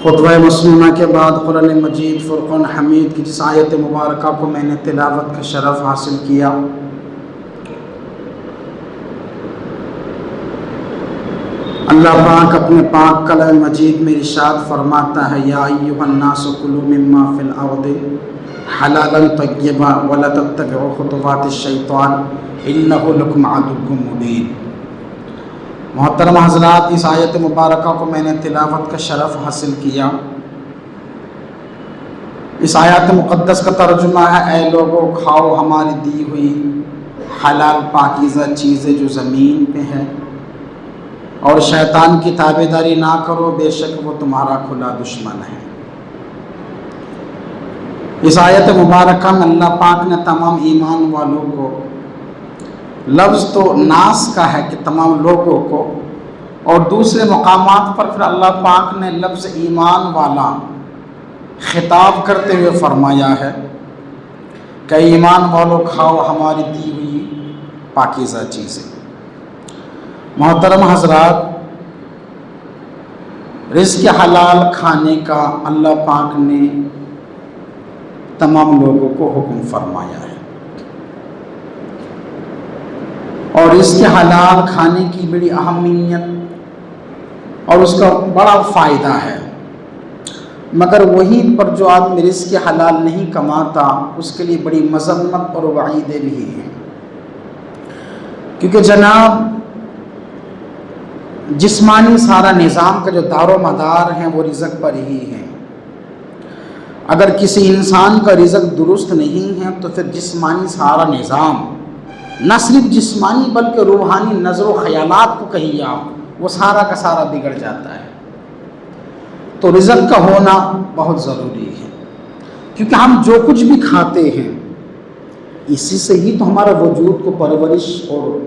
خطبہ مسنونہ کے بعد قرآن مجید فرقان حمید کی جس آیت مبارکہ کو میں نے تلاوت کا شرف حاصل کیا، اللہ پاک اپنے پاک کلام مجید میں ارشاد فرماتا ہے، یا ایھا الناس کلوا مما فی الارض حلالا طیبا ولا تتبعوا خطوات الشیطان انہ لکم عدو مبین۔ محترم حضرات، اس آیت مبارکہ کو میں نے تلاوت کا شرف حاصل کیا۔ اس آیت مقدس کا ترجمہ ہے، اے لوگو کھاؤ ہماری دی ہوئی حلال پاکیزہ چیزیں جو زمین پہ ہیں، اور شیطان کی تابعداری نہ کرو، بے شک وہ تمہارا کھلا دشمن ہے۔ اس آیت مبارکہ میں اللہ پاک نے تمام ایمان والوں کو، لفظ تو ناس کا ہے کہ تمام لوگوں کو، اور دوسرے مقامات پر پھر اللہ پاک نے لفظ ایمان والا خطاب کرتے ہوئے فرمایا ہے کہ ایمان والوں کھاؤ ہماری دی ہوئی پاکیزہ چیزیں۔ محترم حضرات، رزق حلال کھانے کا اللہ پاک نے تمام لوگوں کو حکم فرمایا ہے، اور اس کے حلال کھانے کی بڑی اہمیت اور اس کا بڑا فائدہ ہے، مگر وہیں پر جو آدمی رزق حلال نہیں کماتا اس کے لیے بڑی مذمت اور وعیدیں بھی ہیں، کیونکہ جناب جسمانی سارا نظام کا جو دار و مدار ہیں وہ رزق پر ہی ہیں۔ اگر کسی انسان کا رزق درست نہیں ہے تو پھر جسمانی سارا نظام، نہ صرف جسمانی بلکہ روحانی نظر و خیالات کو کہیے آپ، وہ سارا کا سارا بگڑ جاتا ہے۔ تو رزق کا ہونا بہت ضروری ہے، کیونکہ ہم جو کچھ بھی کھاتے ہیں اسی سے ہی تو ہمارا وجود کو پرورش اور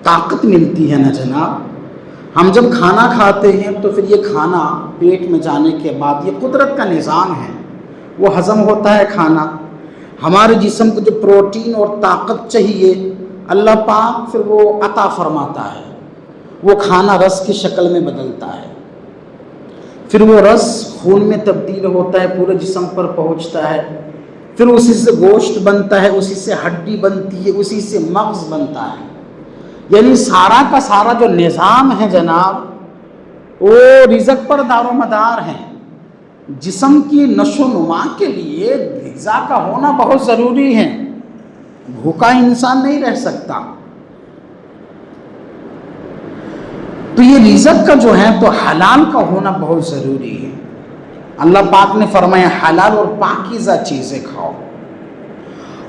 طاقت ملتی ہے نا جناب۔ ہم جب کھانا کھاتے ہیں تو پھر یہ کھانا پیٹ میں جانے کے بعد، یہ قدرت کا نظام ہے، وہ ہضم ہوتا ہے کھانا۔ ہمارے جسم کو جو پروٹین اور طاقت چاہیے اللہ پاک پھر وہ عطا فرماتا ہے، وہ کھانا رس کی شکل میں بدلتا ہے، پھر وہ رس خون میں تبدیل ہوتا ہے، پورے جسم پر پہنچتا ہے، پھر اسی سے گوشت بنتا ہے، اسی سے ہڈی بنتی ہے، اسی سے مغز بنتا ہے۔ یعنی سارا کا سارا جو نظام ہے جناب وہ رزق پر دار و مدار ہے۔ جسم کی نشو و نما کے لیے غذا کا ہونا بہت ضروری ہے، بھوکا انسان نہیں رہ سکتا۔ تو یہ رزق کا جو ہے تو حلال کا ہونا بہت ضروری ہے۔ اللہ پاک نے فرمایا حلال اور پاکیزہ چیزیں کھاؤ۔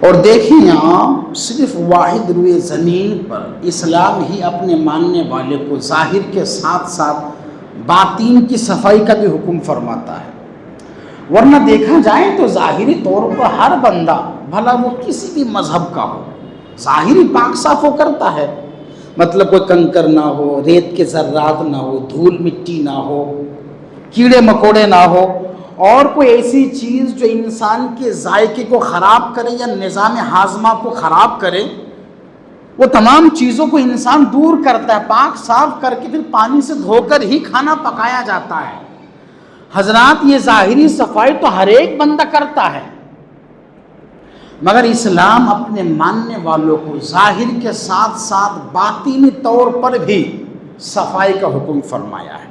اور دیکھیں آپ، صرف واحد روئے زمین پر اسلام ہی اپنے ماننے والے کو ظاہر کے ساتھ ساتھ باطن کی صفائی کا بھی حکم فرماتا ہے، ورنہ دیکھا جائے تو ظاہری طور پر ہر بندہ بھلا وہ کسی بھی مذہب کا ہو ظاہری پاک صاف وہ کرتا ہے، مطلب کوئی کنکر نہ ہو، ریت کے ذرات نہ ہو، دھول مٹی نہ ہو، کیڑے مکوڑے نہ ہو، اور کوئی ایسی چیز جو انسان کے ذائقے کو خراب کرے یا نظام ہاضمہ کو خراب کرے، وہ تمام چیزوں کو انسان دور کرتا ہے، پاک صاف کر کے پھر پانی سے دھو کر ہی کھانا پکایا جاتا ہے۔ حضرات، یہ ظاہری صفائی تو ہر ایک بندہ کرتا ہے، مگر اسلام اپنے ماننے والوں کو ظاہر کے ساتھ ساتھ باطنی طور پر بھی صفائی کا حکم فرمایا ہے۔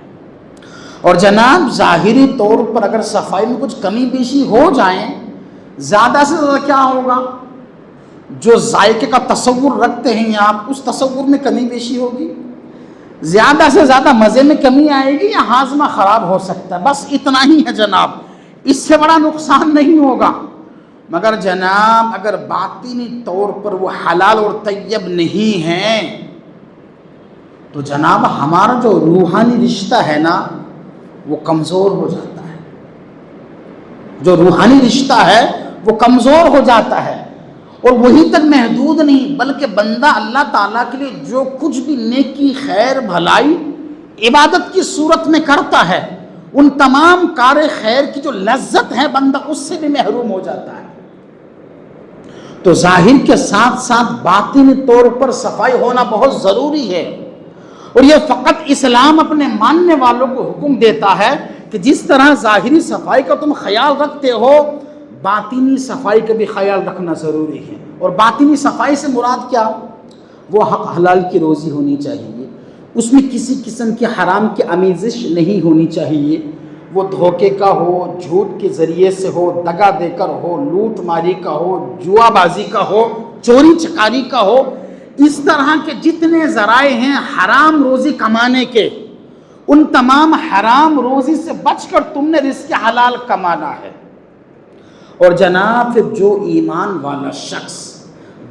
اور جناب ظاہری طور پر اگر صفائی میں کچھ کمی بیشی ہو جائیں، زیادہ سے زیادہ کیا ہوگا؟ جو ذائقے کا تصور رکھتے ہیں آپ، اس تصور میں کمی بیشی ہوگی، زیادہ سے زیادہ مزے میں کمی آئے گی یا ہاضمہ خراب ہو سکتا ہے، بس اتنا ہی ہے جناب، اس سے بڑا نقصان نہیں ہوگا۔ مگر جناب اگر باطنی طور پر وہ حلال اور طیب نہیں ہیں تو جناب ہمارا جو روحانی رشتہ ہے نا وہ کمزور ہو جاتا ہے، جو روحانی رشتہ ہے وہ کمزور ہو جاتا ہے، اور وہیں تک محدود نہیں بلکہ بندہ اللہ تعالیٰ کے لیے جو کچھ بھی نیکی، خیر، بھلائی، عبادت کی صورت میں کرتا ہے، ان تمام کار خیر کی جو لذت ہے بندہ اس سے بھی محروم ہو جاتا ہے۔ تو ظاہر کے ساتھ ساتھ باطنی طور پر صفائی ہونا بہت ضروری ہے، اور یہ فقط اسلام اپنے ماننے والوں کو حکم دیتا ہے کہ جس طرح ظاہری صفائی کا تم خیال رکھتے ہو، باطنی صفائی کا بھی خیال رکھنا ضروری ہے۔ اور باطنی صفائی سے مراد کیا؟ وہ حق حلال کی روزی ہونی چاہیے، اس میں کسی قسم کی حرام کی آمیزش نہیں ہونی چاہیے، وہ دھوکے کا ہو، جھوٹ کے ذریعے سے ہو، دگا دے کر ہو، لوٹ ماری کا ہو، جوا بازی کا ہو، چوری چکاری کا ہو۔ اس طرح کے جتنے ذرائع ہیں حرام روزی کمانے کے، ان تمام حرام روزی سے بچ کر تم نے رزق حلال کمانا ہے۔ اور جناب پھر جو ایمان والا شخص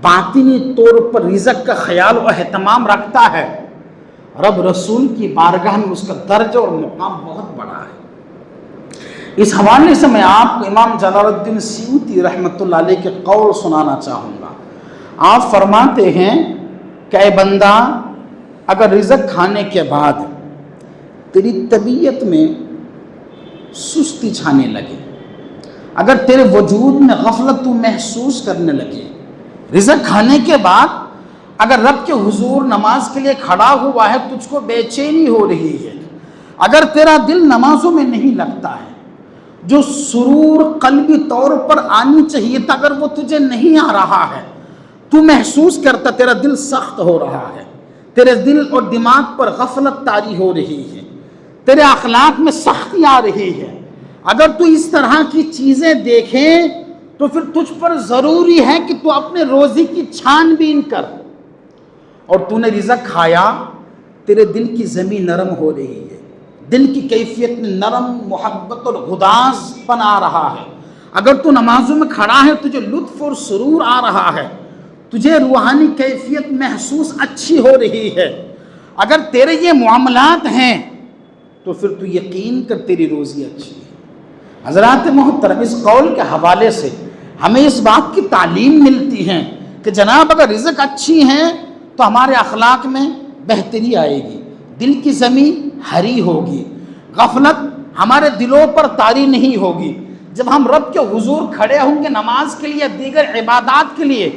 باطنی طور پر رزق کا خیال و اہتمام رکھتا ہے، رب رسول کی بارگاہ میں اس کا درجہ اور مقام بہت بڑا ہے۔ اس حوالے سے میں آپ کو امام جلال الدین سیوطی رحمۃ اللہ علیہ کے قول سنانا چاہوں گا۔ آپ فرماتے ہیں کہ اے بندہ، اگر رزق کھانے کے بعد تیری طبیعت میں سستی چھانے لگے، اگر تیرے وجود میں غفلت تو محسوس کرنے لگے، رزق کھانے کے بعد اگر رب کے حضور نماز کے لیے کھڑا ہوا ہے تجھ کو بے چینی ہو رہی ہے، اگر تیرا دل نمازوں میں نہیں لگتا ہے، جو سرور قلبی طور پر آنی چاہیے تھا اگر وہ تجھے نہیں آ رہا ہے، تو محسوس کرتا تیرا دل سخت ہو رہا ہے، تیرے دل اور دماغ پر غفلت طاری ہو رہی ہے، تیرے اخلاق میں سختی آ رہی ہے، اگر تو اس طرح کی چیزیں دیکھیں تو پھر تجھ پر ضروری ہے کہ تو اپنے روزی کی چھان بین کر۔ اور تو نے رزق کھایا، تیرے دل کی زمین نرم ہو رہی ہے، دل کی کیفیت میں نرم محبت اور غداز پن آ رہا ہے، اگر تو نمازوں میں کھڑا ہے تجھے لطف اور سرور آ رہا ہے، تجھے روحانی کیفیت محسوس اچھی ہو رہی ہے، اگر تیرے یہ معاملات ہیں تو پھر تو یقین کر تیری روزی اچھی ہے۔ حضرات محترم، اس قول کے حوالے سے ہمیں اس بات کی تعلیم ملتی ہے کہ جناب اگر رزق اچھی ہیں تو ہمارے اخلاق میں بہتری آئے گی، دل کی زمین ہری ہوگی، غفلت ہمارے دلوں پر طاری نہیں ہوگی، جب ہم رب کے حضور کھڑے ہوں گے نماز کے لیے دیگر عبادات کے لیے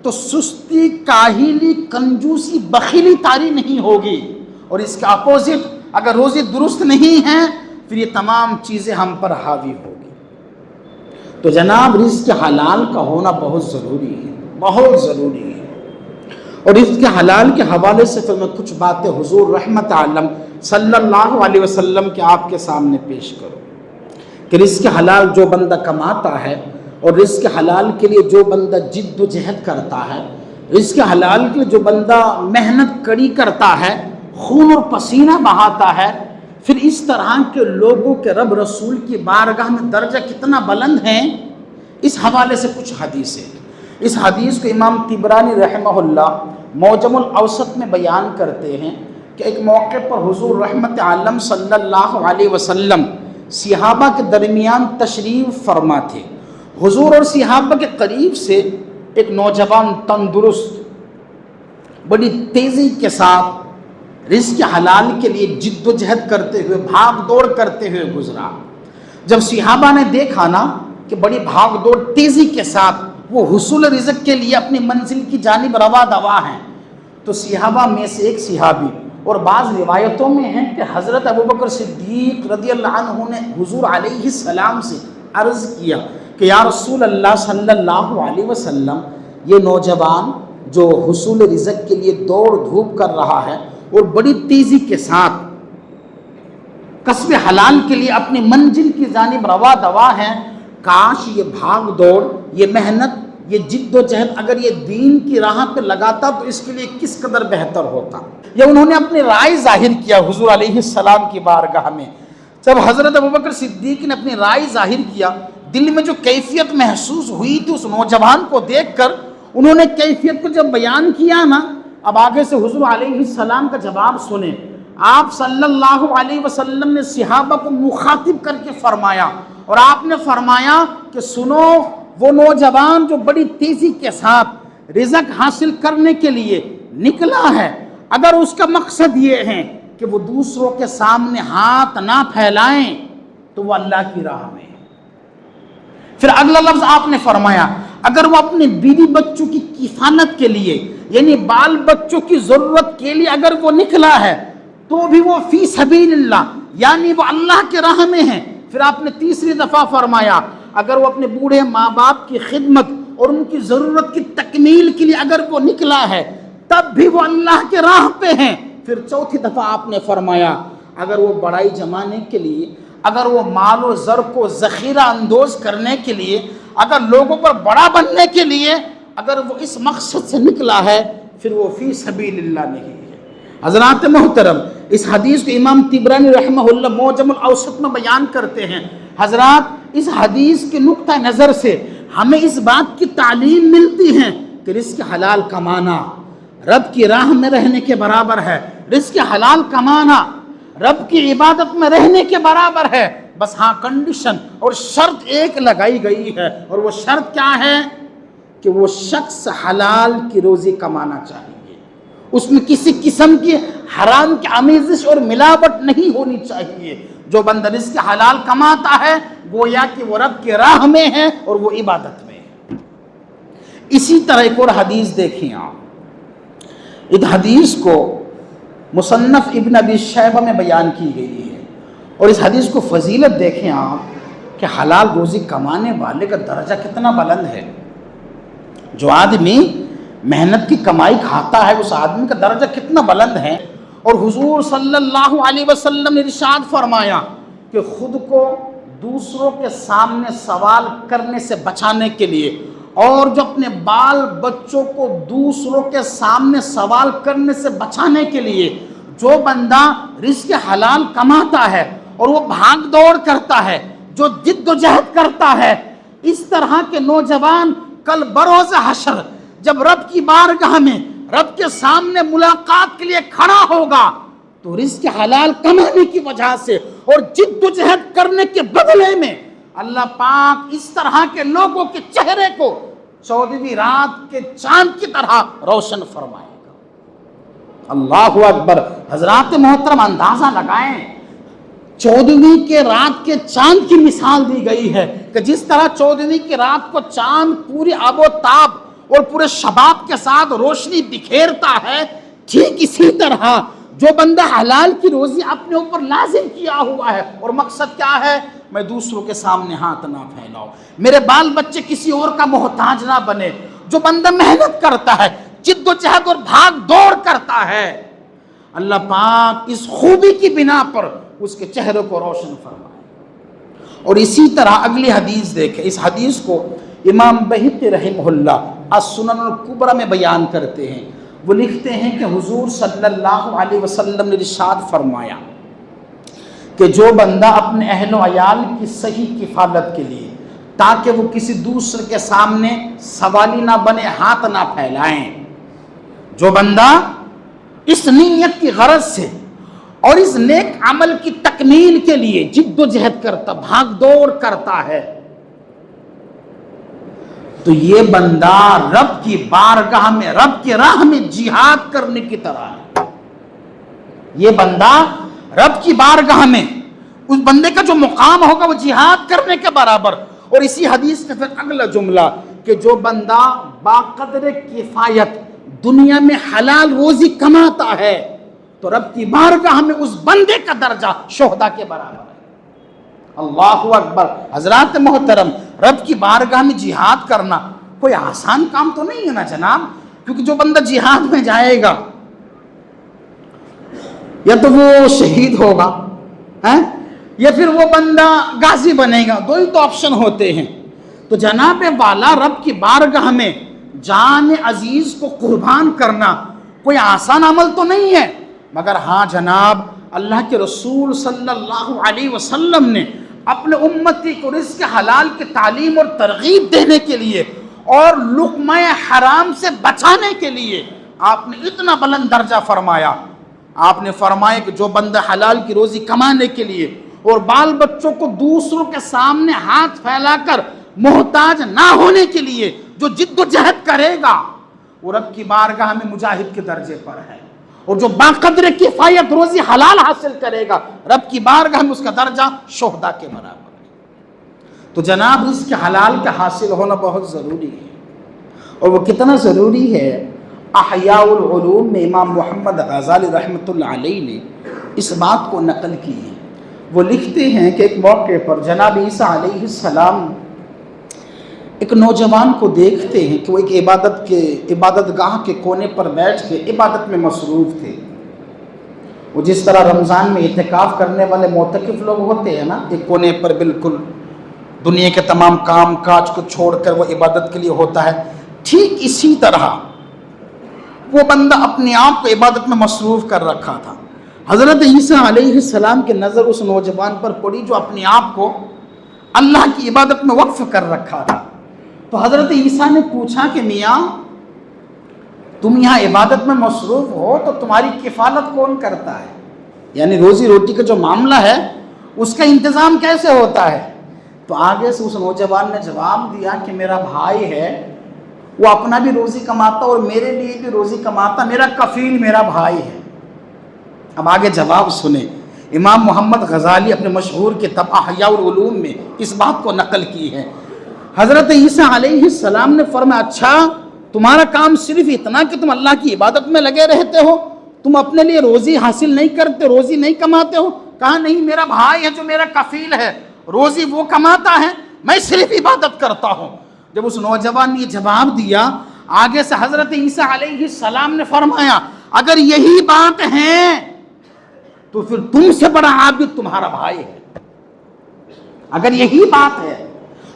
تو سستی، کاہلی، کنجوسی، بخیلی طاری نہیں ہوگی، اور اس کے اپوزٹ اگر روزی درست نہیں ہے پھر یہ تمام چیزیں ہم پر حاوی ہوگی۔ تو جناب رزق حلال کا ہونا بہت ضروری ہے، بہت ضروری ہے۔ اور رزق حلال کے حوالے سے پھر میں کچھ باتیں حضور رحمت عالم صلی اللہ علیہ وسلم کے آپ کے سامنے پیش کروں کہ رزق حلال جو بندہ کماتا ہے اور رزق حلال کے لیے جو بندہ جد و جہد کرتا ہے، رزق حلال کے لیے جو بندہ محنت کڑی کرتا ہے، خون اور پسینہ بہاتا ہے، پھر اس طرح کے لوگوں کے رب رسول کی بارگاہ میں درجہ کتنا بلند ہیں، اس حوالے سے کچھ حدیثیں۔ اس حدیث کو امام طبرانی رحمہ اللہ معجم الاوسط میں بیان کرتے ہیں کہ ایک موقع پر حضور رحمت عالم صلی اللہ علیہ وسلم صحابہ کے درمیان تشریف فرما تھے۔ حضور اور صحابہ کے قریب سے ایک نوجوان تندرست بڑی تیزی کے ساتھ رزق حلال کے لیے جد و جہد کرتے ہوئے، بھاگ دوڑ کرتے ہوئے گزرا۔ جب صحابہ نے دیکھا نا کہ بڑی بھاگ دوڑ تیزی کے ساتھ وہ حصول رزق کے لیے اپنی منزل کی جانب رواں دوا ہیں، تو صحابہ میں سے ایک صحابی، اور بعض روایتوں میں ہیں کہ حضرت ابوبکر صدیق رضی اللہ عنہ نے حضور علیہ السلام سے عرض کیا کہ یا رسول اللہ صلی اللہ علیہ وسلم، یہ نوجوان جو حصول رزق کے لیے دوڑ دھوپ کر رہا ہے اور بڑی تیزی کے ساتھ کسب حلال کے لیے اپنی منزل کی جانب رواں دوا ہے، کاش یہ بھاگ دوڑ، یہ محنت، یہ جد و جہد اگر یہ دین کی راہ پہ لگاتا تو اس کے لیے کس قدر بہتر ہوتا۔ یا انہوں نے اپنی رائے ظاہر کیا حضور علیہ السلام کی بارگاہ میں۔ جب حضرت ابوبکر صدیق نے اپنی رائے ظاہر کیا، دل میں جو کیفیت محسوس ہوئی تھی اس نوجوان کو دیکھ کر، انہوں نے کیفیت کو جب بیان کیا نا، اب آگے سے حضور علیہ السلام کا جواب سنیں۔ آپ صلی اللہ علیہ وسلم نے صحابہ کو مخاطب کر کے فرمایا، اور آپ نے فرمایا کہ سنو، وہ نوجوان جو بڑی تیزی کے ساتھ رزق حاصل کرنے کے لیے نکلا ہے، اگر اس کا مقصد یہ ہے کہ وہ دوسروں کے سامنے ہاتھ نہ پھیلائیں تو وہ اللہ کی راہ میں ہے۔ پھر اگلا لفظ آپ نے فرمایا، اگر وہ اپنے بیوی بچوں کی کفالت کے لیے، یعنی بال بچوں کی ضرورت کے لیے اگر وہ نکلا ہے تو بھی وہ فی سبیل اللہ، یعنی وہ اللہ کے راہ میں ہیں۔ پھر آپ نے تیسری دفعہ فرمایا اگر وہ اپنے بوڑھے ماں باپ کی خدمت اور ان کی ضرورت کی تکمیل کے لیے اگر وہ نکلا ہے تب بھی وہ اللہ کے راہ پہ ہیں۔ پھر چوتھی دفعہ آپ نے فرمایا اگر وہ بڑائی جمانے کے لیے، اگر وہ مال و زر کو ذخیرہ اندوز کرنے کے لیے، اگر لوگوں پر بڑا بننے کے لیے اگر وہ اس مقصد سے نکلا ہے پھر وہ فی سبیل اللہ نہیں ہے۔ حضرات محترم، اس حدیث کو امام طبرانی رحمہ اللہ معجم الاوسط میں بیان کرتے ہیں۔ حضرات اس حدیث کے نقطہ نظر سے ہمیں اس بات کی تعلیم ملتی ہے کہ رزق حلال کمانا رب کی راہ میں رہنے کے برابر ہے، رزق حلال کمانا رب کی عبادت میں رہنے کے برابر ہے۔ بس ہاں کنڈیشن اور شرط ایک لگائی گئی ہے، اور وہ شرط کیا ہے کہ وہ شخص حلال کی روزی کمانا چاہیے، اس میں کسی قسم کی حرام کی آمیزش اور ملاوٹ نہیں ہونی چاہیے۔ جو بندہ رزق حلال کماتا ہے گویا کہ وہ رب کی راہ میں ہے اور وہ عبادت میں ہے۔ اسی طرح ایک اور حدیث دیکھیں آپ، اس حدیث کو مصنف ابن ابی شیبہ میں بیان کی گئی ہے، اور اس حدیث کو فضیلت دیکھیں آپ کہ حلال روزی کمانے والے کا درجہ کتنا بلند ہے۔ جو آدمی محنت کی کمائی کھاتا ہے اس آدمی کا درجہ کتنا بلند ہے۔ اور حضور صلی اللہ علیہ وسلم نے ارشاد فرمایا کہ خود کو دوسروں کے سامنے سوال کرنے سے بچانے کے لیے اور جو اپنے بال بچوں کو دوسروں کے سامنے سوال کرنے سے بچانے کے لیے جو بندہ رزق حلال کماتا ہے اور وہ بھاگ دوڑ کرتا ہے، جو جد و جہد کرتا ہے، اس طرح کے نوجوان کل بروز حشر جب رب کی بارگاہ میں رب کے سامنے ملاقات کے لیے کھڑا ہوگا تو رزق حلال کمانے کی وجہ سے اور جد و جہد کرنے کے بدلے میں اللہ پاک اس طرح کے لوگوں کے چہرے کو 14ویں رات کے چاند کی طرح روشن فرمائے گا۔ اللہ اکبر۔ حضرات محترم اندازہ لگائیں، 14ویں کے رات کے چاند کی مثال دی گئی ہے کہ جس طرح 14ویں کی رات کو چاند پوری آب و تاب اور پورے شباب کے ساتھ روشنی بکھیرتا ہے، ٹھیک اسی طرح جو بندہ حلال کی روزی اپنے اوپر لازم کیا ہوا ہے اور مقصد کیا ہے، میں دوسروں کے سامنے ہاتھ نہ پھیلاؤں، میرے بال بچے کسی اور کا محتاج نہ بنے، جو بندہ محنت کرتا ہے، جد و جہد اور بھاگ دوڑ کرتا ہے، اللہ پاک اس خوبی کی بنا پر اس کے چہرے کو روشن فرمائے۔ اور اسی طرح اگلی حدیث دیکھیں، اس حدیث کو امام بہقی رحمہ اللہ السنن الکبریٰ میں بیان کرتے ہیں۔ وہ لکھتے ہیں کہ حضور صلی اللہ علیہ وسلم نے ارشاد فرمایا کہ جو بندہ اپنے اہل و عیال کی صحیح کفالت کے لیے تاکہ وہ کسی دوسرے کے سامنے سوالی نہ بنے ہاتھ نہ پھیلائیں، جو بندہ اس نیت کی غرض سے اور اس نیک عمل کی تکمیل کے لیے جد و جہد کرتا، بھاگ دوڑ کرتا ہے، تو یہ بندہ رب کی بارگاہ میں رب کی راہ میں جہاد کرنے کی طرح ہے۔ یہ بندہ رب کی بارگاہ میں اس بندے کا جو مقام ہوگا وہ جہاد کرنے کے برابر۔ اور اسی حدیث کا پھر اگلا جملہ کہ جو بندہ باقدر کفایت دنیا میں حلال روزی کماتا ہے تو رب کی بارگاہ میں اس بندے کا درجہ شہداء کے برابر ہے۔ اللہ اکبر۔ حضرات محترم، رب کی بارگاہ میں جہاد کرنا کوئی آسان کام تو نہیں ہے نا جناب، کیونکہ جو بندہ جہاد میں جائے گا یا تو وہ شہید ہوگا یا پھر وہ بندہ غازی بنے گا، دو ہی تو آپشن ہوتے ہیں۔ تو جناب والا رب کی بارگاہ میں جان عزیز کو قربان کرنا کوئی آسان عمل تو نہیں ہے، مگر ہاں جناب اللہ کے رسول صلی اللہ علیہ وسلم نے اپنے امتی کو رزق حلال کی تعلیم اور ترغیب دینے کے لیے اور لقمہ حرام سے بچانے کے لیے آپ نے اتنا بلند درجہ فرمایا۔ آپ نے فرمایا کہ جو بندہ حلال کی روزی کمانے کے لیے اور بال بچوں کو دوسروں کے سامنے ہاتھ پھیلا کر محتاج نہ ہونے کے لیے جو جد و جہد کرے گا وہ رب کی بارگاہ میں مجاہد کے درجے پر ہے، اور جو باقدر کفایت روزی حلال حاصل کرے گا رب کی بارگاہ میں اس کا درجہ شہداء کے برابر ہے۔ تو جناب رزق حلال کا حاصل ہونا بہت ضروری ہے، اور وہ کتنا ضروری ہے، احیاء العلوم میں امام محمد غزالی رحمۃ اللہ علیہ نے اس بات کو نقل کی ہے وہ لکھتے ہیں کہ ایک موقع پر جناب عیسیٰ علیہ السلام ایک نوجوان کو دیکھتے ہیں کہ وہ ایک عبادت گاہ کے کونے پر بیٹھ کے عبادت میں مصروف تھے۔ وہ جس طرح رمضان میں اعتکاف کرنے والے معتکف لوگ ہوتے ہیں نا، ایک کونے پر بالکل دنیا کے تمام کام کاج کو چھوڑ کر وہ عبادت کے لیے ہوتا ہے، ٹھیک اسی طرح وہ بندہ اپنے آپ کو عبادت میں مصروف کر رکھا تھا۔ حضرت عیسیٰ علیہ السلام کی نظر اس نوجوان پر پڑی جو اپنے آپ کو اللہ کی عبادت میں وقف کر رکھا تھا۔ تو حضرت عیسیٰ نے پوچھا کہ میاں تم یہاں عبادت میں مصروف ہو تو تمہاری کفالت کون کرتا ہے؟ یعنی روزی روٹی کا جو معاملہ ہے اس کا انتظام کیسے ہوتا ہے؟ تو آگے سے اس نوجوان نے جواب دیا کہ میرا بھائی ہے، وہ اپنا بھی روزی کماتا اور میرے لیے بھی روزی کماتا، میرا کفیل میرا بھائی ہے۔ اب آگے جواب سنیں، امام محمد غزالی اپنے مشہور کتاب احیاء العلوم میں اس بات کو نقل کی ہے۔ حضرت عیسیٰ علیہ السلام نے فرمایا اچھا تمہارا کام صرف اتنا کہ تم اللہ کی عبادت میں لگے رہتے ہو، تم اپنے لیے روزی حاصل نہیں کرتے، روزی نہیں کماتے ہو؟ کہا نہیں، میرا بھائی ہے جو میرا کفیل ہے، روزی وہ کماتا ہے، میں صرف عبادت کرتا ہوں۔ جب اس نوجوان نے یہ جواب دیا، آگے سے حضرت عیسیٰ علیہ السلام نے فرمایا اگر یہی بات ہے تو پھر تم سے بڑا عابد تمہارا بھائی ہے۔ اگر یہی بات ہے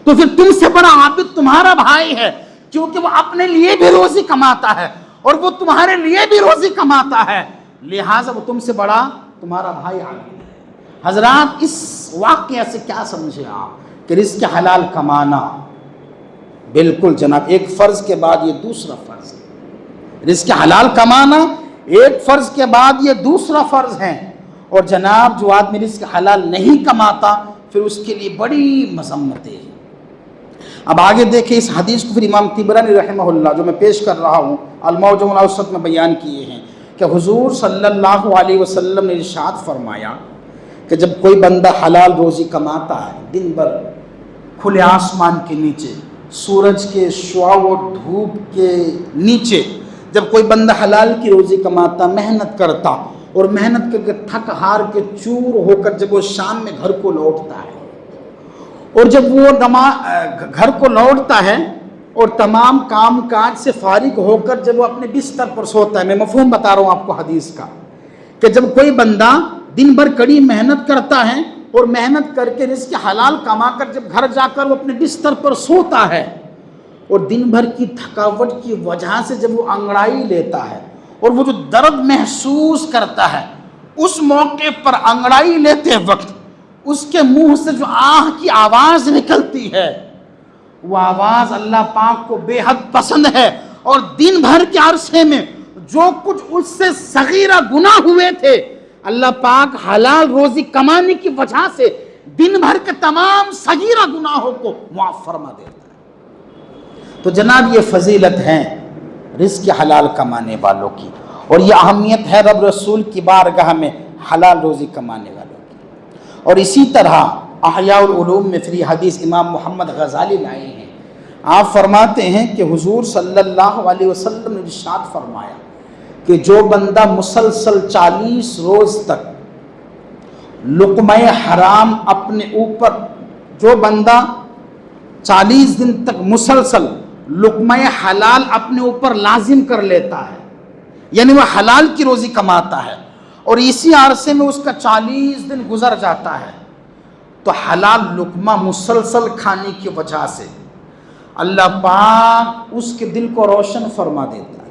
تو پھر تم سے بڑا عابد تمہارا بھائی ہے، کیونکہ وہ اپنے لیے بھی روزی کماتا ہے اور وہ تمہارے لیے بھی روزی کماتا ہے، لہٰذا وہ تم سے بڑا تمہارا بھائی عابد ہے۔ حضرات اس واقعہ سے کیا سمجھے آپ کہ رزق حلال کمانا بالکل جناب ایک فرض کے بعد یہ دوسرا فرض ہے۔ رزق حلال کمانا ایک فرض کے بعد یہ دوسرا فرض ہے، اور جناب جو آدمی رزق حلال نہیں کماتا پھر اس کے لیے بڑی مذمتیں ہیں۔ اب آگے دیکھیں اس حدیث کو پھر امام طبرانی رحمہ اللہ جو میں پیش کر رہا ہوں المعجم الاوسط میں بیان کیے ہیں کہ حضور صلی اللہ علیہ وسلم نے ارشاد فرمایا کہ جب کوئی بندہ حلال روزی کماتا ہے، دن بھر کھلے آسمان کے نیچے، سورج کے شعاع و دھوپ کے نیچے جب کوئی بندہ حلال کی روزی کماتا، محنت کرتا اور محنت کر کے تھک ہار کے چور ہو کر جب وہ شام میں گھر کو لوٹتا ہے، اور جب وہ گھر کو لوٹتا ہے اور تمام کام کاج سے فارغ ہو کر جب وہ اپنے بستر پر سوتا ہے، میں مفہوم بتا رہا ہوں آپ کو حدیث کا، کہ جب کوئی بندہ دن بھر کڑی محنت کرتا ہے اور محنت کر کے رزق حلال کما کر جب گھر جا کر وہ اپنے بستر پر سوتا ہے اور دن بھر کی تھکاوٹ کی وجہ سے جب وہ انگڑائی لیتا ہے اور وہ جو درد محسوس کرتا ہے، اس موقع پر انگڑائی لیتے وقت اس کے منہ سے جو آہ کی آواز نکلتی ہے، وہ آواز اللہ پاک کو بے حد پسند ہے، اور دن بھر کے عرصے میں جو کچھ اس سے صغیرہ گناہ ہوئے تھے اللہ پاک حلال روزی کمانے کی وجہ سے دن بھر کے تمام صغیرہ گناہوں کو معاف فرما دیتا ہے۔ تو جناب یہ فضیلت ہے رزق حلال کمانے والوں کی، اور یہ اہمیت ہے رب رسول کی بارگاہ میں حلال روزی کمانے والوں کی۔ اور اسی طرح احیاء العلوم میں فری حدیث امام محمد غزالی لائے ہیں، آپ فرماتے ہیں کہ حضور صلی اللہ علیہ وسلم نے ارشاد فرمایا کہ جو بندہ مسلسل 40 روز تک لقمہ حرام اپنے اوپر، جو بندہ 40 دن تک مسلسل لقمہ حلال اپنے اوپر لازم کر لیتا ہے، یعنی وہ حلال کی روزی کماتا ہے اور اسی عرصے میں اس کا 40 دن گزر جاتا ہے، تو حلال لقمہ مسلسل کھانے کی وجہ سے اللہ پاک اس کے دل کو روشن فرما دیتا ہے۔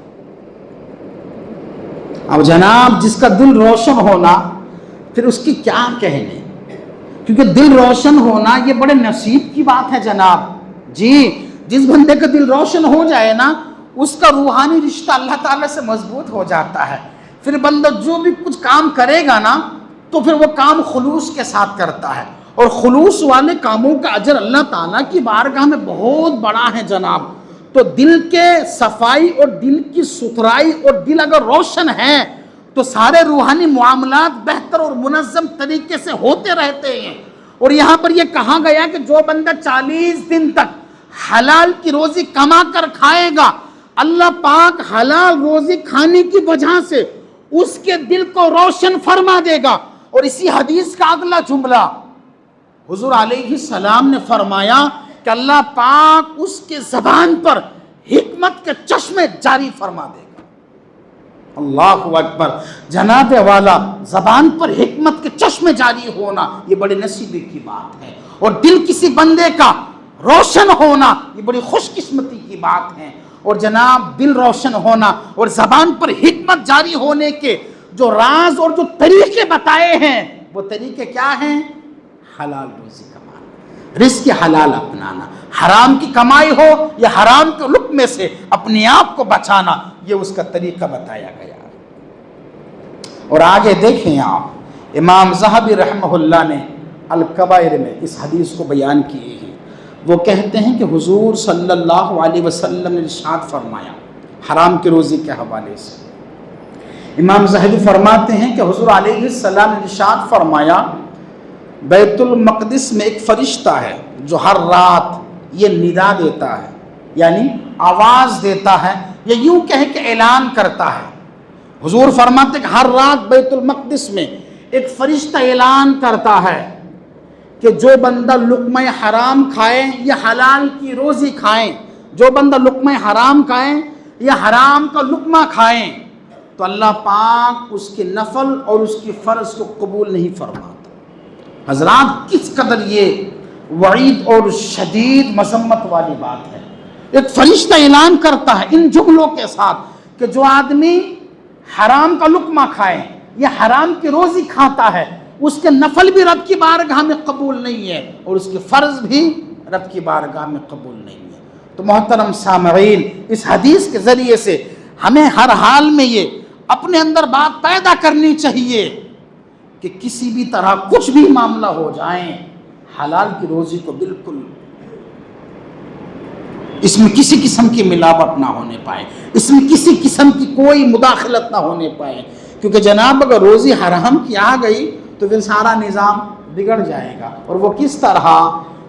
اب جناب جس کا دل روشن ہونا پھر اس کی کیا کہنے، کیونکہ دل روشن ہونا یہ بڑے نصیب کی بات ہے جناب جی۔ جس بندے کا دل روشن ہو جائے نا اس کا روحانی رشتہ اللہ تعالیٰ سے مضبوط ہو جاتا ہے، پھر بندہ جو بھی کچھ کام کرے گا نا تو پھر وہ کام خلوص کے ساتھ کرتا ہے، اور خلوص والے کاموں کا اجر اللہ تعالیٰ کی بارگاہ میں بہت بڑا ہے جناب۔ تو دل کے صفائی اور دل کی ستھرائی اور دل اگر روشن ہے تو سارے روحانی معاملات بہتر اور منظم طریقے سے ہوتے رہتے ہیں۔ اور یہاں پر یہ کہا گیا کہ جو بندہ 40 دن تک حلال کی روزی کما کر کھائے گا، اللہ پاک حلال روزی کھانے کی وجہ سے اس کے دل کو روشن فرما دے گا اور اسی حدیث کا اگلا جملہ حضور علیہ السلام نے فرمایا کہ اللہ پاک اس کے زبان پر حکمت کے چشمے جاری فرما دے گا۔ اللہ اکبر، جناب والا، زبان پر حکمت کے چشمے جاری ہونا یہ بڑی نصیبی کی بات ہے، اور دل کسی بندے کا روشن ہونا یہ بڑی خوش قسمتی کی بات ہے۔ اور جناب دل روشن ہونا اور زبان پر حکمت جاری ہونے کے جو راز اور جو طریقے بتائے ہیں، وہ طریقے کیا ہیں؟ حلال روزی کمانا، رزق حلال اپنانا، حرام کی کمائی ہو یا حرام کے لقمے سے اپنے آپ کو بچانا، یہ اس کا طریقہ بتایا گیا۔ اور آگے دیکھیں آپ، امام ذہبی رحمہ اللہ نے الکبائر میں اس حدیث کو بیان کیے ہیں۔ وہ کہتے ہیں کہ حضور صلی اللہ علیہ وسلم نے ارشاد فرمایا حرام کی روزی کے حوالے سے۔ امام ذہبی فرماتے ہیں کہ حضور علیہ السلام نے ارشاد فرمایا بیت المقدس میں ایک فرشتہ ہے جو ہر رات یہ ندا دیتا ہے، یعنی آواز دیتا ہے، یا یوں کہیں کہ اعلان کرتا ہے۔ حضور فرماتے ہیں کہ ہر رات بیت المقدس میں ایک فرشتہ اعلان کرتا ہے کہ جو بندہ لقمہ حرام کھائے یا حلال کی روزی کھائیں، جو بندہ لقمہ حرام کھائیں یا حرام کا لقمہ کھائیں، تو اللہ پاک اس کے نفل اور اس کی فرض کو قبول نہیں فرماتا۔ حضرات کس قدر یہ وعید اور شدید مذمت والی بات ہے۔ ایک فرشتہ اعلان کرتا ہے ان جملوں کے ساتھ کہ جو آدمی حرام کا لقمہ کھائے یا حرام کی روزی کھاتا ہے، اس کے نفل بھی رب کی بارگاہ میں قبول نہیں ہے اور اس کے فرض بھی رب کی بارگاہ میں قبول نہیں ہے۔ تو محترم سامعین، اس حدیث کے ذریعے سے ہمیں ہر حال میں یہ اپنے اندر بات پیدا کرنی چاہیے کہ کسی بھی طرح کچھ بھی معاملہ ہو جائیں، حلال کی روزی کو بالکل اس میں کسی قسم کی ملاوٹ نہ ہونے پائے، اس میں کسی قسم کی کوئی مداخلت نہ ہونے پائے، کیونکہ جناب اگر روزی حرام کی آ گئی تو پھر سارا نظام بگڑ جائے گا۔ اور وہ کس طرح؟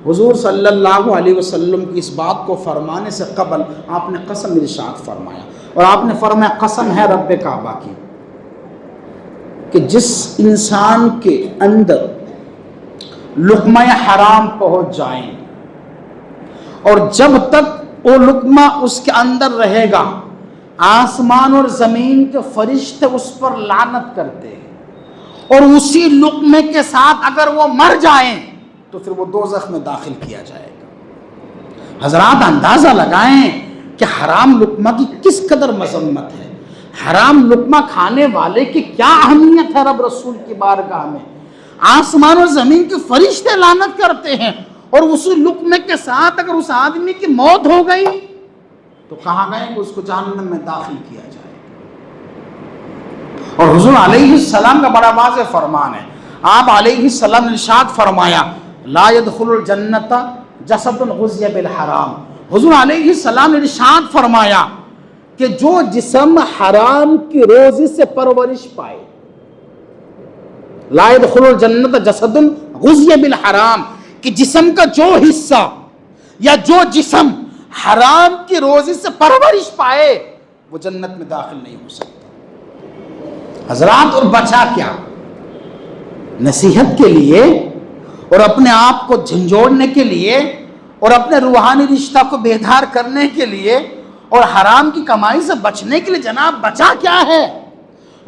حضور صلی اللہ علیہ وسلم کی اس بات کو فرمانے سے قبل آپ نے قسم ارشاد فرمایا، اور آپ نے فرمایا قسم ہے رب کعبہ کی کہ جس انسان کے اندر لقمہ حرام پہنچ جائیں اور جب تک وہ لقمہ اس کے اندر رہے گا، آسمان اور زمین کے فرشتے اس پر لعنت کرتے ہیں، اور اسی لقمے کے ساتھ اگر وہ مر جائیں تو پھر وہ دوزخ میں داخل کیا جائے گا۔ حضرات اندازہ لگائیں کہ حرام لقمہ کی کس قدر مذمت ہے، حرام لقمہ کھانے والے کی کیا اہمیت ہے رب رسول کی بارگاہ میں۔ آسمان اور زمین کے فرشتے لعنت کرتے ہیں، اور اسی لقمے کے ساتھ اگر اس آدمی کی موت ہو گئی تو کہا گئے کہ اس کو جہنم میں داخل کیا جائے گا۔ اور حضور علیہ السلام کا بڑا واضح فرمان ہے، آپ علیہ السلام نے ارشاد فرمایا لا يدخل الجنت جسد غذی بالحرام۔ حضور علیہ السلام نے ارشاد فرمایا کہ جو جسم حرام کی روزی سے پرورش پائے، لا يدخل الجنت جسد غذی بالحرام، کہ جسم کا جو حصہ یا جو جسم حرام کی روزی سے پرورش پائے وہ جنت میں داخل نہیں ہو سکتا۔ حضرات اور بچا کیا؟ نصیحت کے لیے اور اپنے آپ کو جھنجھوڑنے کے لیے اور اپنے روحانی رشتہ کو بیدار کرنے کے لیے اور حرام کی کمائی سے بچنے کے لیے جناب بچا کیا ہے؟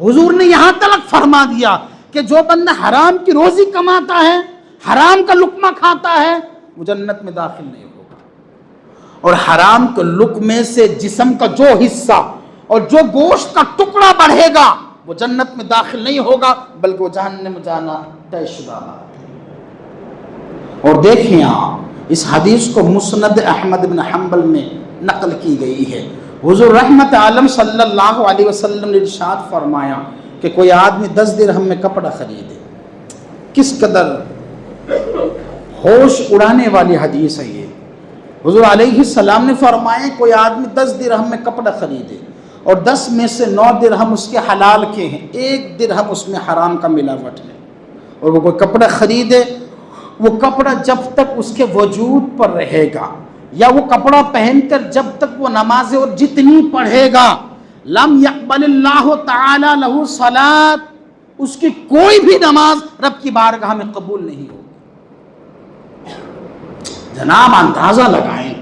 حضور نے یہاں تلک فرما دیا کہ جو بندہ حرام کی روزی کماتا ہے، حرام کا لقمہ کھاتا ہے، وہ جنت میں داخل نہیں ہوگا۔ اور حرام کے لقمے سے جسم کا جو حصہ اور جو گوشت کا ٹکڑا بڑھے گا وہ جنت میں داخل نہیں ہوگا، بلکہ وہ جہنم میں جانا طے شدہ بات ہے۔ اور دیکھیں آپ اس حدیث کو مسند احمد بن حنبل میں نقل کی گئی ہے۔ حضور رحمت عالم صلی اللہ علیہ وسلم نے ارشاد فرمایا کہ کوئی آدمی 10 درہم میں کپڑا خریدے۔ کس قدر ہوش اڑانے والی حدیث ہے یہ۔ حضور علیہ السلام نے فرمایا کوئی آدمی 10 درہم میں کپڑا خریدے اور 10 میں سے 9 درہم اس کے حلال کے ہیں، 1 درہم اس میں حرام کا ملاوٹ ہے، اور وہ کوئی کپڑا خریدے، وہ کپڑا جب تک اس کے وجود پر رہے گا یا وہ کپڑا پہن کر جب تک وہ نمازیں اور جتنی پڑھے گا، لم یقبل اللہ تعالی لہ صلاۃ، اس کی کوئی بھی نماز رب کی بارگاہ میں قبول نہیں ہوگی۔ جناب اندازہ لگائیں،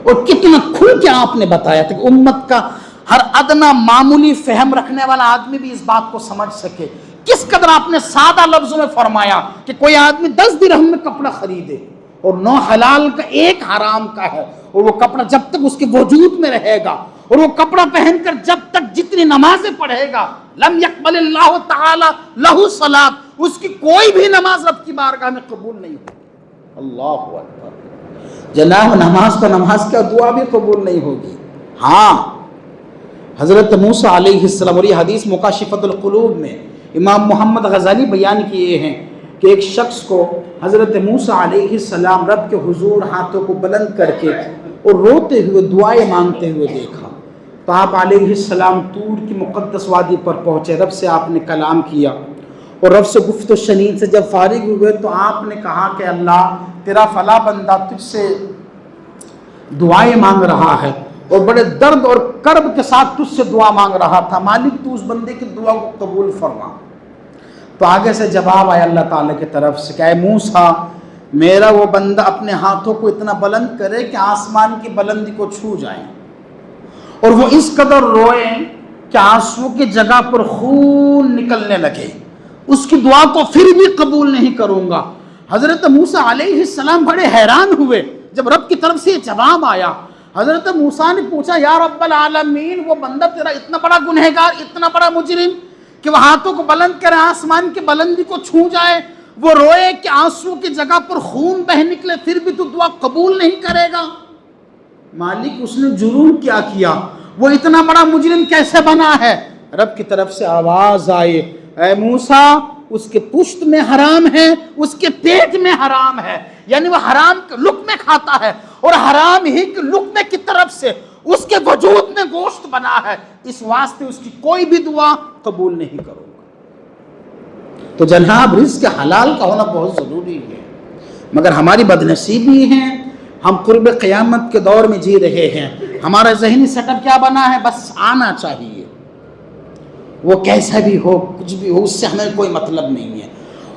اور کتنا کھل کے آپ نے بتایا تھا کہ امت کا ہر ادنا معمولی فہم رکھنے والا آدمی بھی اس بات کو سمجھ سکے۔ کس قدر آپ نے سادہ لفظوں میں فرمایا کہ کوئی آدمی 10 درہم میں کپڑا خریدے اور 9 حلال کا 1 حرام کا ہے، اور وہ کپڑا جب تک اس کے وجود میں رہے گا اور وہ کپڑا پہن کر جب تک جتنی نمازیں پڑھے گا، لم یقبل اللہ تعالی لہ صلاۃ، اس کی کوئی بھی نماز رب کی بارگاہ میں قبول نہیں ہوگی۔ اللہ اکبر۔ جناب نماز تو نماز کا دعا بھی قبول نہیں ہوگی۔ ہاں، حضرت موسیٰ علیہ السلام، اور یہ حدیث مکاشفۃ القلوب میں امام محمد غزالی بیان کیے ہیں کہ ایک شخص کو حضرت موسیٰ علیہ السلام رب کے حضور ہاتھوں کو بلند کر کے اور روتے ہوئے دعائیں مانگتے ہوئے دیکھا، تو آپ علیہ السلام طور کی مقدس وادی پر پہنچے، رب سے آپ نے کلام کیا، اور رب سے گفت و شنید سے جب فارغ ہوئے تو آپ نے کہا کہ اللہ، تیرا فلاں بندہ تجھ سے دعائیں مانگ رہا ہے اور بڑے درد اور کرب کے ساتھ تجھ سے دعا مانگ رہا تھا، مالک تو اس بندے کی دعا کو قبول فرما۔ تو آگے سے جواب آیا اللہ تعالیٰ کی طرف سے کہ اے موسیٰ، میرا وہ بندہ اپنے ہاتھوں کو اتنا بلند کرے کہ آسمان کی بلندی کو چھو جائیں، اور وہ اس قدر روئے کہ آنسو کی جگہ پر خون نکلنے لگے، اس کی دعا کو پھر بھی قبول نہیں کروں گا۔ حضرت موسیٰ علیہ السلام بڑے حیران ہوئے جب رب کی طرف سے یہ جواب آیا۔ حضرت موسیٰ نے پوچھا یا رب العالمین، وہ بندہ تیرا اتنا بڑا گنہگار، اتنا بڑا مجرم کہ وہ ہاتھوں کو بلند کرے آسمان کی بلندی کو چھو جائے، وہ روئے کہ آنسو کی جگہ پر خون بہہ نکلے، پھر بھی تو دعا قبول نہیں کرے گا؟ مالک اس نے جرم کیا کیا؟ وہ اتنا بڑا مجرم کیسے بنا ہے؟ رب کی طرف سے آواز آئے، اے موسیٰ، اس کے پشت میں حرام ہے، اس کے پیٹ میں حرام ہے، یعنی وہ حرام کے لقمے کھاتا ہے، اور حرام ہی کے لقمے کی طرف سے اس کے وجود میں گوشت بنا ہے، اس واسطے اس کی کوئی بھی دعا قبول نہیں کروں گا۔ تو جناب رزق حلال کا ہونا بہت ضروری ہے، مگر ہماری بدنصیبی ہے، ہم قرب قیامت کے دور میں جی رہے ہیں، ہمارا ذہنی سیٹ اپ کیا بنا ہے؟ بس آنا چاہیے، وہ کیسا بھی ہو، کچھ بھی ہو، اس سے ہمیں کوئی مطلب نہیں ہے۔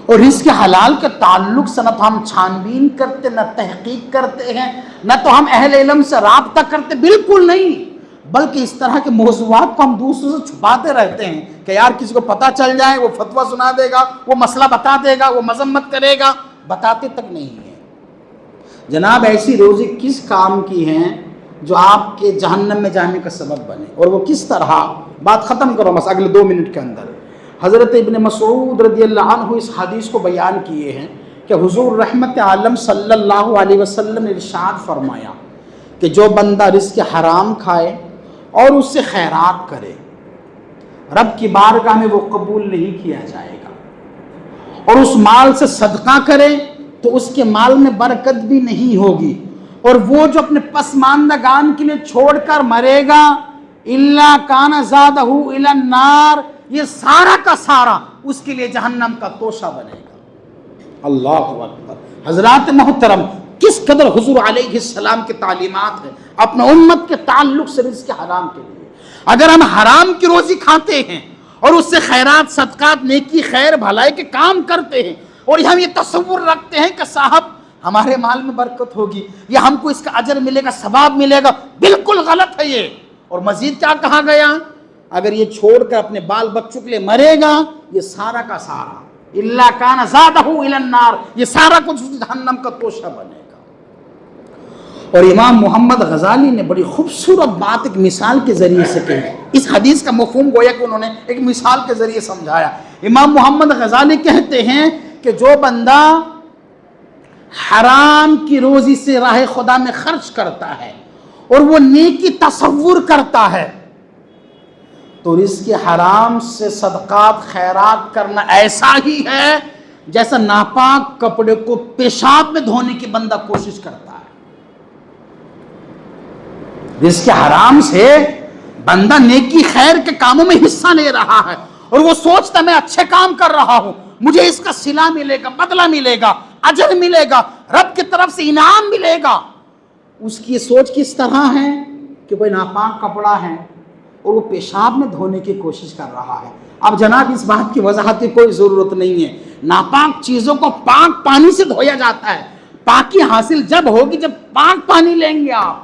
اور رزق حلال کے تعلق سے نہ تو ہم چھان بین کرتے، نہ تحقیق کرتے ہیں، نہ تو ہم اہل علم سے رابطہ کرتے، بالکل نہیں، بلکہ اس طرح کے موضوعات کو ہم دوسروں سے چھپاتے رہتے ہیں کہ یار کسی کو پتہ چل جائے، وہ فتویٰ سنا دے گا، وہ مسئلہ بتا دے گا، وہ مذمت کرے گا، بتاتے تک نہیں ہیں۔ جناب ایسی روزی کس کام کی ہیں جو آپ کے جہنم میں جانے کا سبب بنے، اور وہ کس طرح؟ بات ختم کرو بس اگلے 2 منٹ کے اندر۔ حضرت ابن مسعود رضی اللہ عنہ اس حدیث کو بیان کیے ہیں کہ حضور رحمت عالم صلی اللہ علیہ وسلم نے ارشاد فرمایا کہ جو بندہ رزق حرام کھائے اور اس سے خیرات کرے، رب کی بارگاہ میں وہ قبول نہیں کیا جائے گا، اور اس مال سے صدقہ کرے تو اس کے مال میں برکت بھی نہیں ہوگی، اور وہ جو اپنے پسماندگان کے لیے چھوڑ کر مرے گا الا کان زادہ الی النار، یہ سارا کا سارا اس کے لیے جہنم کا توشہ بنے گا۔ اللہ اکبر۔ حضرات محترم، کس قدر حضور علیہ السلام کے تعلیمات ہیں اپنے امت کے تعلق سے رزق حرام کے لیے۔ اگر ہم حرام کی روزی کھاتے ہیں اور اس سے خیرات، صدقات، نیکی، خیر، بھلائی کے کام کرتے ہیں، اور ہم یہ تصور رکھتے ہیں کہ صاحب ہمارے مال میں برکت ہوگی یا ہم کو اس کا اجر ملے گا، ثواب ملے گا، بالکل غلط ہے یہ۔ اور مزید کیا کہا گیا؟ اگر یہ چھوڑ کر اپنے بال بچوں کے لیے مرے گا، یہ سارا کا سارا الا کان زادہ الی النار، یہ سارا کچھ جہنم کا توشہ بنے گا۔ اور امام محمد غزالی نے بڑی خوبصورت بات ایک مثال کے ذریعے سے کہی، اس حدیث کا مفہوم گویا کہ انہوں نے ایک مثال کے ذریعے سمجھایا۔ امام محمد غزالی کہتے ہیں کہ جو بندہ حرام کی روزی سے راہ خدا میں خرچ کرتا ہے اور وہ نیکی تصور کرتا ہے، تو رزق حرام سے صدقات، خیرات کرنا ایسا ہی ہے جیسا ناپاک کپڑے کو پیشاب میں دھونے کی بندہ کوشش کرتا ہے۔ رزق حرام سے بندہ نیکی خیر کے کاموں میں حصہ لے رہا ہے اور وہ سوچتا میں اچھے کام کر رہا ہوں، مجھے اس کا صلہ ملے گا، بدلہ ملے گا، اجر ملے گا، رب کی طرف سے انعام ملے گا۔ اس کی سوچ کس طرح ہے کہ کوئی ناپاک کپڑا ہے اور وہ پیشاب میں دھونے کی کوشش کر رہا ہے۔ اب جناب اس بات کی وضاحت کی کوئی ضرورت نہیں ہے، ناپاک چیزوں کو پاک پانی سے دھویا جاتا ہے۔ پاکی حاصل جب ہوگی جب پاک پانی لیں گے آپ،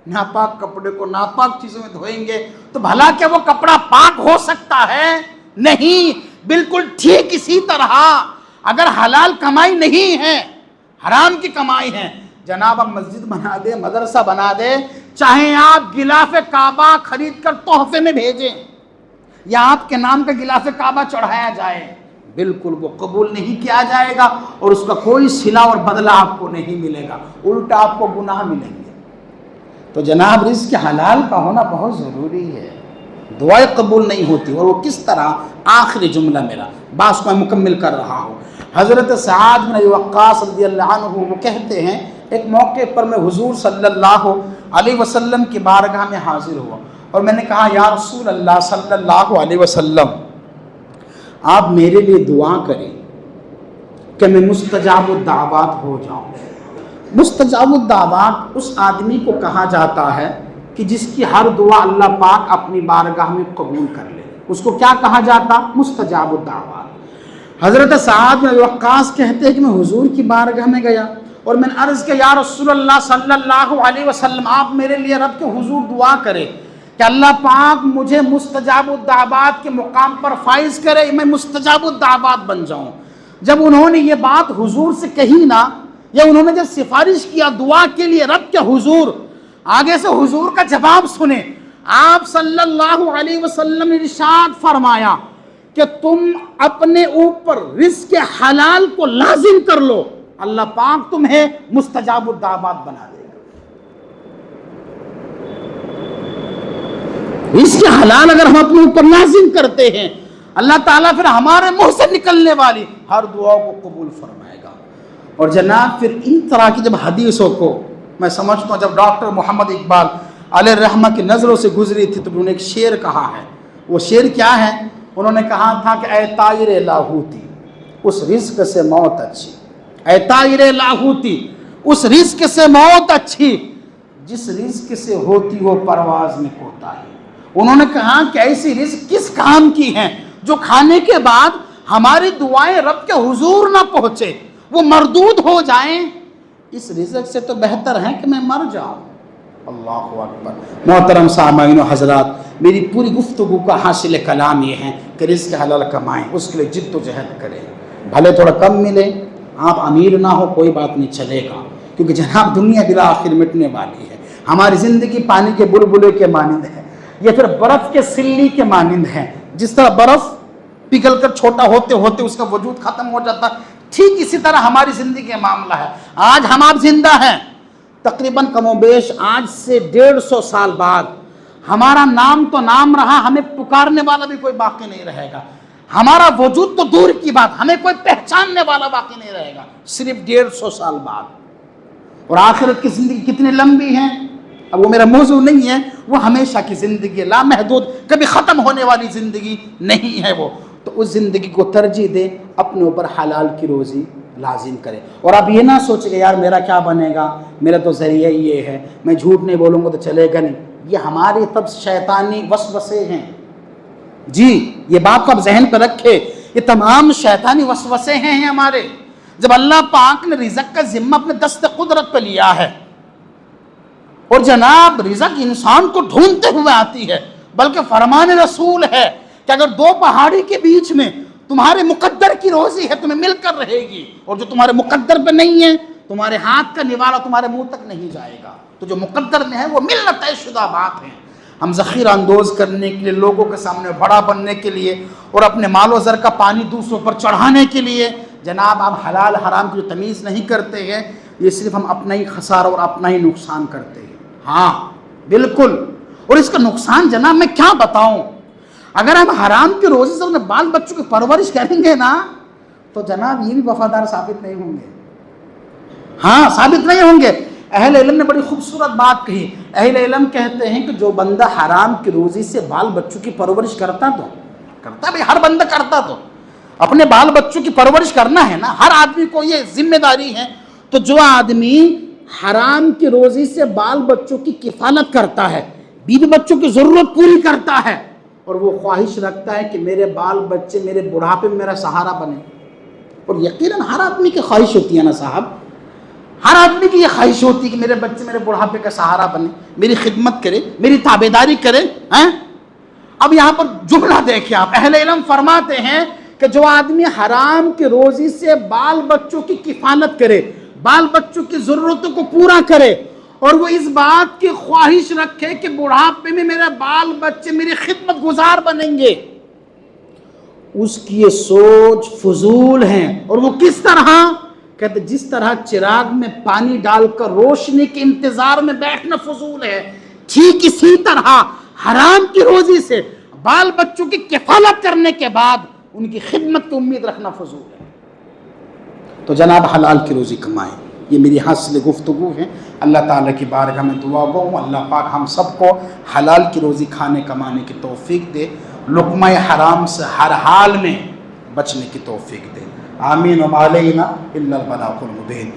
ناپاک کپڑے کو ناپاک چیزوں میں دھوئیں گے تو بھلا کیا وہ کپڑا پاک ہو سکتا ہے؟ نہیں۔ بالکل ٹھیک اسی طرح اگر حلال کمائی نہیں ہے، حرام کی کمائی ہے، جناب آپ مسجد بنا دے، مدرسہ بنا دے، چاہے آپ غلاف کعبہ خرید کر تحفے میں بھیجیں یا آپ کے نام کا غلاف کعبہ چڑھایا جائے، بالکل وہ قبول نہیں کیا جائے گا اور اس کا کوئی صلہ اور بدلہ آپ کو نہیں ملے گا، الٹا آپ کو گناہ ملیں گے۔ تو جناب رزق حلال کا ہونا بہت ضروری ہے، دعائیں قبول نہیں ہوتی۔ اور وہ کس طرح؟ آخری جملہ میرا، بات کو میں مکمل کر رہا ہوں۔ حضرت سعد بن ابی وقاص رضی اللہ عنہ وہ کہتے ہیں ایک موقع پر میں حضور صلی اللہ علیہ وسلم کی بارگاہ میں حاضر ہوا اور میں نے کہا یا رسول اللہ صلی اللہ علیہ وسلم آپ میرے لیے دعا کریں کہ میں مستجاب الدعوات ہو جاؤں۔ مستجاب الدعوات اس آدمی کو کہا جاتا ہے کہ جس کی ہر دعا اللہ پاک اپنی بارگاہ میں قبول کر لے، اس کو کیا کہا جاتا؟ مستجاب الدعوات۔ حضرت سعد بن وقاص کہتے ہیں کہ میں حضور کی بارگاہ میں گیا اور میں نے عرض کیا یا رسول اللہ صلی اللہ علیہ وسلم آپ میرے لیے رب کے حضور دعا کرے کہ اللہ پاک مجھے مستجاب الدعوات کے مقام پر فائز کرے، میں مستجاب الدعوات بن جاؤں۔ جب انہوں نے یہ بات حضور سے کہی نا، یا انہوں نے جب سفارش کیا دعا کے لیے رب کے حضور، آگے سے حضور کا جواب سنیں۔ آپ صلی اللہ علیہ وسلم نے ارشاد فرمایا کہ تم اپنے اوپر رزق حلال کو لازم کر لو، اللہ پاک تمہیں مستجاب الدعوات بنا دے گا۔ رزق حلال اگر ہم اپنے اوپر لازم کرتے ہیں، اللہ تعالیٰ پھر ہمارے منہ سے نکلنے والی ہر دعا کو قبول فرمائے گا۔ اور جناب پھر ان طرح کی جب حدیثوں کو میں سمجھتا ہوں، جب ڈاکٹر محمد اقبال علیہ الرحمہ کی نظروں سے گزری تھی تو انہوں نے ایک شعر کہا ہے۔ وہ شعر کیا ہے؟ انہوں نے کہا تھا کہ اے طائر لاہوتی اس رزق سے موت اچھی، اے طائر لاہوتی اس رزق سے موت اچھی، جس رزق سے ہوتی وہ پرواز میں کوتاہی۔ انہوں نے کہا کہ ایسی رزق کس کام کی ہیں جو کھانے کے بعد ہماری دعائیں رب کے حضور نہ پہنچے، وہ مردود ہو جائیں۔ اس رزق سے تو بہتر ہے کہ میں مر جاؤں۔ اللہ اکبر۔ محترم سامعین و حضرات، میری پوری گفتگو کا حاصل کلام یہ ہے کہ رزق حلال کمائیں، اس کے لیے جد و جہد کریں، بھلے تھوڑا کم ملے، آپ امیر نہ ہو کوئی بات نہیں چلے گا، کیونکہ جناب دنیا بالآخر مٹنے والی ہے۔ ہماری زندگی پانی کے بلبلے کے مانند ہے، یہ پھر برف کے سلی کے مانند ہے۔ جس طرح برف پگھل کر چھوٹا ہوتے ہوتے اس کا وجود ختم ہو جاتا، ٹھیک اسی طرح ہماری زندگی کا معاملہ ہے۔ آج ہم آپ زندہ ہیں، تقریباً کم و بیش آج سے 150 سال بعد ہمارا نام تو نام رہا، ہمیں پکارنے والا بھی کوئی باقی نہیں رہے گا۔ ہمارا وجود تو دور کی بات، ہمیں کوئی پہچاننے والا باقی نہیں رہے گا، صرف 150 سال بعد۔ اور آخرت کی زندگی کتنی لمبی ہے، اب وہ میرا موضوع نہیں ہے، وہ ہمیشہ کی زندگی ہے، لامحدود، کبھی ختم ہونے والی زندگی نہیں ہے وہ۔ تو اس زندگی کو ترجیح دیں، اپنے اوپر حلال کی روزی لازم کرے۔ اور آپ یہ نہ سوچیں کہ یار میرا کیا بنے گا، میرا تو ذریعہ یہ ہے، میں جھوٹ نہیں بولوں گا تو چلے گا نہیں۔ یہ ہماری طب شیطانی وسوسے ہیں، جی یہ بات کو آپ ذہن پہ رکھے، یہ تمام شیطانی وسوسے ہیں ہمارے۔ جب اللہ پاک نے رزق کا ذمہ اپنے دست قدرت پہ لیا ہے، اور جناب رزق انسان کو ڈھونڈتے ہوئے آتی ہے، بلکہ فرمان رسول ہے کہ اگر دو پہاڑی کے بیچ میں تمہارے مقدر کی روزی ہے تمہیں مل کر رہے گی، اور جو تمہارے مقدر پہ نہیں ہے تمہارے ہاتھ کا نوالا تمہارے منہ تک نہیں جائے گا۔ تو جو مقدر میں ہے وہ ملنا طے شدہ بات ہے۔ ہم ذخیرہ اندوز کرنے کے لیے، لوگوں کے سامنے بڑا بننے کے لیے، اور اپنے مال و زر کا پانی دوسروں پر چڑھانے کے لیے جناب آپ حلال حرام کی جو تمیز نہیں کرتے ہیں، یہ صرف ہم اپنا ہی خسارہ اور اپنا ہی نقصان کرتے ہیں۔ ہاں بالکل، اور اس کا نقصان جناب میں کیا بتاؤں، اگر ہم حرام کی روزی سے اپنے بال بچوں کی پرورش کریں گے نا تو جناب یہ بھی وفادار ثابت نہیں ہوں گے، ہاں ثابت نہیں ہوں گے۔ اہل علم نے بڑی خوبصورت بات کہی، اہل علم کہتے ہیں کہ جو بندہ حرام کی روزی سے بال بچوں کی پرورش کرتا بھائی ہر بندہ کرتا تو اپنے بال بچوں کی پرورش کرنا ہے نا، ہر آدمی کو یہ ذمہ داری ہے۔ تو جو آدمی حرام کی روزی سے بال بچوں کی کفالت کرتا ہے، بیوی بچوں کی ضرورت پوری کرتا ہے، اور وہ خواہش رکھتا ہے کہ میرے بال بچے میرے بڑھاپے میں میرا سہارا بنے. اور یقیناً ہر آدمی کی خواہش ہوتی ہے نا صاحب, ہر آدمی کی یہ خواہش ہوتی ہے کہ میرے بچے میرے بڑھاپے کا سہارا بنے, میری خدمت کرے, میری تابعداری کرے. اب یہاں پر جملہ دیکھیں آپ, اہل علم فرماتے ہیں کہ جو آدمی حرام کی روزی سے بال بچوں کی کفالت کرے, بال بچوں کی ضرورتوں کو پورا کرے, اور وہ اس بات کی خواہش رکھے کہ بڑھاپے میں میرے بال بچے میری خدمت گزار بنیں گے, اس کی یہ سوچ فضول ہے. اور وہ کس طرح؟ کہتے جس طرح چراغ میں پانی ڈال کر روشنی کے انتظار میں بیٹھنا فضول ہے, ٹھیک اسی طرح حرام کی روزی سے بال بچوں کی کفالت کرنے کے بعد ان کی خدمت کی امید رکھنا فضول ہے. تو جناب حلال کی روزی کمائیں. یہ میری حاصل گفتگو ہے. اللہ تعالیٰ کی بارگاہ میں دعا گو ہوں, اللہ پاک ہم سب کو حلال کی روزی کھانے کمانے کی توفیق دے, لقمہ حرام سے ہر حال میں بچنے کی توفیق دے. آمین. وما علینا الا البلاغ المبین.